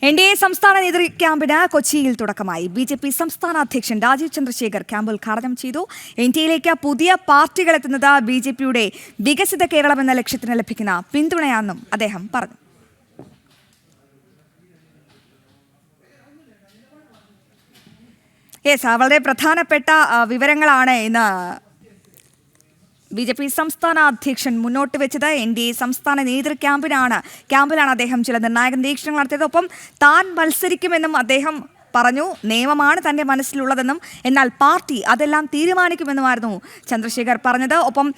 NDA സംസ്ഥാന നേതൃ ക്യാമ്പിന് കൊച്ചിയിൽ തുടക്കമായി. BJP സംസ്ഥാന അധ്യക്ഷൻ രാജീവ് ചന്ദ്രശേഖർ ക്യാമ്പ് ഉദ്ഘാടനം ചെയ്തു. ഇന്ത്യയിലേക്ക് പുതിയ പാർട്ടികൾ എത്തുന്നത് BJPയുടെ വികസിത കേരളം എന്ന ലക്ഷ്യത്തിന് ലഭിക്കുന്ന പിന്തുണയാണെന്നും അദ്ദേഹം പറഞ്ഞു. വളരെ പ്രധാനപ്പെട്ട വിവരങ്ങളാണ് ഇന്ന് BJP സംസ്ഥാന അധ്യക്ഷൻ മുന്നോട്ട് വെച്ചത്. NDA സംസ്ഥാന നേതൃ ക്യാമ്പിലാണ് അദ്ദേഹം ചില നിർണായക നിരീക്ഷണങ്ങൾ നടത്തിയത്. ഒപ്പം താൻ മത്സരിക്കുമെന്നും അദ്ദേഹം പറഞ്ഞു. നിയമമാണ് തന്റെ മനസ്സിലുള്ളതെന്നും എന്നാൽ പാർട്ടി അതെല്ലാം തീരുമാനിക്കുമെന്നുമായിരുന്നു ചന്ദ്രശേഖർ പറഞ്ഞത്. ഒപ്പം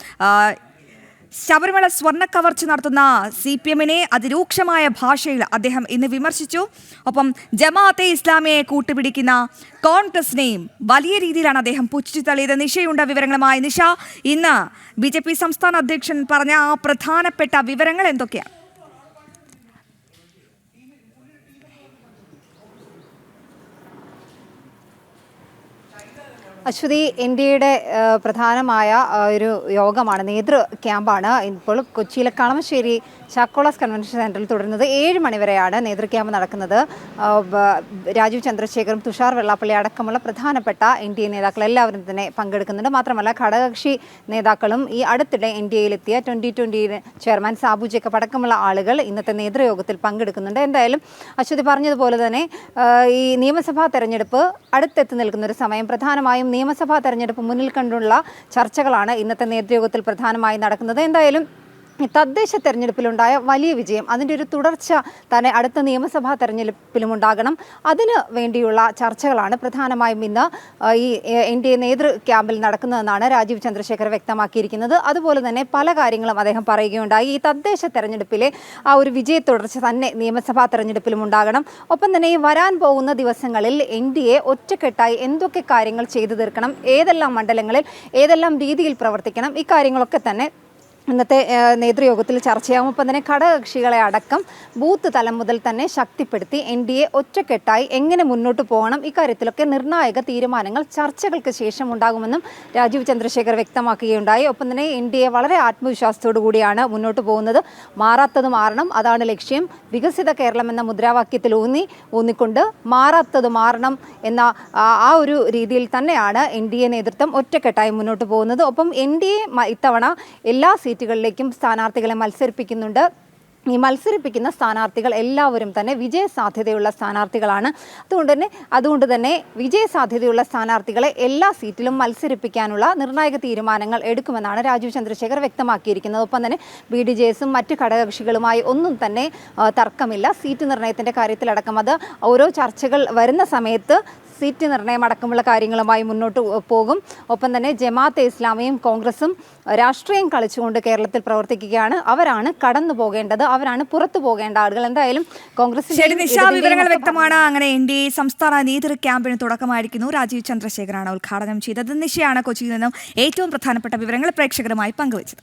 ശബരിമല സ്വർണ്ണ കവർച്ച നടത്തുന്ന CPM-നെ അതിരൂക്ഷമായ ഭാഷയിൽ അദ്ദേഹം ഇന്ന് വിമർശിച്ചു. ഒപ്പം ജമാഅത്തെ ഇസ്ലാമിയെ കൂട്ടുപിടിക്കുന്ന കോൺഗ്രസിനെയും വലിയ രീതിയിലാണ് അദ്ദേഹം പുച്ഛിച്ചു തള്ളിയത്. നിഷയുണ്ട് വിവരങ്ങളുമായി. നിഷ, ഇന്ന് BJP സംസ്ഥാന അധ്യക്ഷൻ പറഞ്ഞ ആ പ്രധാനപ്പെട്ട വിവരങ്ങൾ എന്തൊക്കെയാണ്? അശ്വതി, ഇന്ത്യയുടെ പ്രധാനമായ ഒരു യോഗമാണ്, നേതൃ ക്യാമ്പാണ് ഇപ്പോൾ കൊച്ചിയിലെ കളമശ്ശേരി ചാക്കോളാസ് കൺവെൻഷൻ സെൻറ്ററിൽ തുടരുന്നത്. 7 മണി വരെയാണ് നേതൃ ക്യാമ്പ് നടക്കുന്നത്. രാജീവ് ചന്ദ്രശേഖറും തുഷാർ വെള്ളാപ്പള്ളി അടക്കമുള്ള പ്രധാനപ്പെട്ട NDA നേതാക്കൾ എല്ലാവരും തന്നെ പങ്കെടുക്കുന്നുണ്ട്. മാത്രമല്ല ഘടകകക്ഷി നേതാക്കളും ഈ അടുത്തിടെ ഇന്ത്യയിലെത്തിയ 2020 ചെയർമാൻ സാബു ജേക്കബ് അടക്കമുള്ള ആളുകൾ ഇന്നത്തെ നേതൃയോഗത്തിൽ പങ്കെടുക്കുന്നുണ്ട്. എന്തായാലും അശ്വതി പറഞ്ഞതുപോലെ തന്നെ ഈ നിയമസഭാ തെരഞ്ഞെടുപ്പ് അടുത്തെത്തി നിൽക്കുന്ന ഒരു സമയം, പ്രധാനമായും നിയമസഭാ തെരഞ്ഞെടുപ്പ് മുന്നിൽ കണ്ടുള്ള ചർച്ചകളാണ് ഇന്നത്തെ നേതൃയോഗത്തിൽ പ്രധാനമായി നടക്കുന്നത്. എന്തായാലും തദ്ദേശ തെരഞ്ഞെടുപ്പിലുണ്ടായ വലിയ വിജയം, അതിൻ്റെ ഒരു തുടർച്ച തന്നെ അടുത്ത നിയമസഭാ തെരഞ്ഞെടുപ്പിലും ഉണ്ടാകണം. അതിന് വേണ്ടിയുള്ള ചർച്ചകളാണ് പ്രധാനമായും ഇന്ന് ഈ NDA നേതൃ ക്യാമ്പിൽ നടക്കുന്നതെന്നാണ് രാജീവ് ചന്ദ്രശേഖർ വ്യക്തമാക്കിയിരിക്കുന്നത്. അതുപോലെ തന്നെ പല കാര്യങ്ങളും അദ്ദേഹം പറയുകയുണ്ടായി. ഈ തദ്ദേശ തെരഞ്ഞെടുപ്പിലെ ആ ഒരു വിജയ തുടർച്ച തന്നെ നിയമസഭാ തെരഞ്ഞെടുപ്പിലും ഉണ്ടാകണം. ഒപ്പം തന്നെ ഈ വരാൻ പോകുന്ന ദിവസങ്ങളിൽ NDA ഒറ്റക്കെട്ടായി എന്തൊക്കെ കാര്യങ്ങൾ ചെയ്തു തീർക്കണം, ഏതെല്ലാം മണ്ഡലങ്ങളിൽ ഏതെല്ലാം രീതിയിൽ പ്രവർത്തിക്കണം, ഈ കാര്യങ്ങളൊക്കെ തന്നെ ഇന്നത്തെ നേതൃയോഗത്തിൽ ചർച്ചയാകും. ഒപ്പം തന്നെ ഘടകകക്ഷികളെ അടക്കം ബൂത്ത് തലം മുതൽ തന്നെ ശക്തിപ്പെടുത്തി NDA ഒറ്റക്കെട്ടായി എങ്ങനെ മുന്നോട്ട് പോകണം, ഇക്കാര്യത്തിലൊക്കെ നിർണായക തീരുമാനങ്ങൾ ചർച്ചകൾക്ക് ശേഷം ഉണ്ടാകുമെന്നും രാജീവ് ചന്ദ്രശേഖർ വ്യക്തമാക്കുകയുണ്ടായി. ഒപ്പം തന്നെ NDA വളരെ ആത്മവിശ്വാസത്തോടു കൂടിയാണ് മുന്നോട്ട് പോകുന്നത്. മാറാത്തത് മാറണം, അതാണ് ലക്ഷ്യം. വികസിത കേരളം എന്ന മുദ്രാവാക്യത്തിൽ ഊന്നിക്കൊണ്ട് മാറാത്തത് മാറണം എന്ന ആ ഒരു രീതിയിൽ തന്നെയാണ് NDA നേതൃത്വം ഒറ്റക്കെട്ടായി മുന്നോട്ട് പോകുന്നത്. ഒപ്പം NDA ഇത്തവണ എല്ലാ സീറ്റുകളിലേക്കും സ്ഥാനാർത്ഥികളെ മത്സരിപ്പിക്കുന്നുണ്ട്. ഈ മത്സരിപ്പിക്കുന്ന സ്ഥാനാർത്ഥികൾ എല്ലാവരും തന്നെ വിജയ സാധ്യതയുള്ള സ്ഥാനാർത്ഥികളാണ്. അതുകൊണ്ട് തന്നെ വിജയ സാധ്യതയുള്ള സ്ഥാനാർത്ഥികളെ എല്ലാ സീറ്റിലും മത്സരിപ്പിക്കാനുള്ള നിർണായക തീരുമാനങ്ങൾ എടുക്കുമെന്നാണ് രാജീവ് ചന്ദ്രശേഖർ വ്യക്തമാക്കിയിരിക്കുന്നത്. ഒപ്പം തന്നെ BDJS-ഉം മറ്റ് ഘടകകക്ഷികളുമായി ഒന്നും തന്നെ തർക്കമില്ല. സീറ്റ് നിർണയത്തിൻ്റെ കാര്യത്തിലടക്കം അത് ഓരോ ചർച്ചകൾ വരുന്ന സമയത്ത് സീറ്റ് നിർണയം അടക്കമുള്ള കാര്യങ്ങളുമായി മുന്നോട്ട് പോകും. ഒപ്പം തന്നെ ജമാഅത്തെ ഇസ്ലാമിയും കോൺഗ്രസും രാഷ്ട്രീയം കളിച്ചുകൊണ്ട് കേരളത്തിൽ പ്രവർത്തിക്കുകയാണ്. അവരാണ് കടന്നു പോകേണ്ടത്, അവരാണ് പുറത്തു പോകേണ്ട ആളുകൾ. എന്തായാലും കോൺഗ്രസിന്റെ വിവരങ്ങൾ വ്യക്തമാണ്. അങ്ങനെ NDA സംസ്ഥാന നേതൃ ക്യാമ്പിന് തുടക്കമായിരിക്കുന്നു. രാജീവ് ചന്ദ്രശേഖറാണ് ഉദ്ഘാടനം ചെയ്തത്. നിശയാണ് കൊച്ചിയിൽ നിന്നും ഏറ്റവും പ്രധാനപ്പെട്ട വിവരങ്ങൾ പ്രേക്ഷകരുമായി പങ്കുവച്ചത്.